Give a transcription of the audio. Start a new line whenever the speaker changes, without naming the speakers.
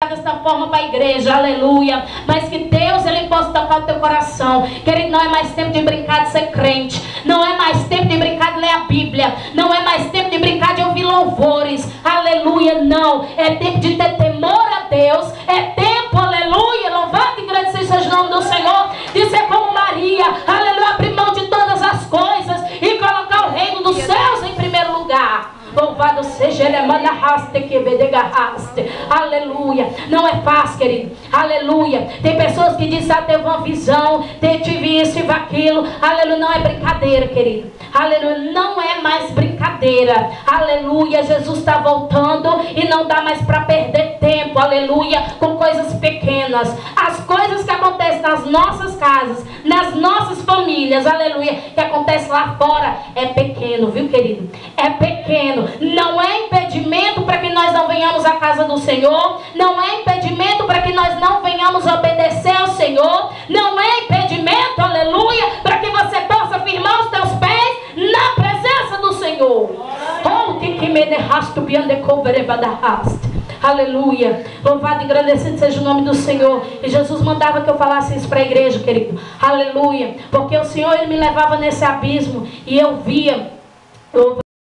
dessa forma para a igreja, aleluia, mas que Deus, Ele possa tocar o teu coração. Querido, não é mais tempo de brincar de ser crente, não é mais tempo de brincar de ler a Bíblia, não é mais tempo de brincar de ouvir louvores, aleluia, não, é tempo de ter temor a Deus, é tempo, aleluia, louvado e agradecido seja o nome do Senhor, de ser como Maria, aleluia, abrir mão de todas as coisas e colocar o reino dos céus em primeiro lugar. Louvado seja Ele, aleluia. Não é fácil, querido, aleluia. Tem pessoas que dizem, teve uma visão, tive isso, tive aquilo, aleluia. Não é brincadeira, querido, aleluia. Não é mais brincadeira, aleluia. Jesus está voltando e não dá mais para perder tempo, aleluia, com coisas pequenas. As coisas que acontecem nas nossas casas, nas nossas famílias, aleluia, que acontece lá fora, é pequeno, viu, querido? É pequeno. Não é impedimento para que nós não venhamos à casa do Senhor, não é impedimento para que nós não venhamos obedecer ao Senhor, não é impedimento, aleluia, para que você possa firmar os teus pés na presença do Senhor. Aleluia, louvado e engrandecido seja o nome do Senhor. E Jesus mandava que eu falasse isso para a igreja, querido, aleluia, porque o Senhor, Ele me levava nesse abismo e eu via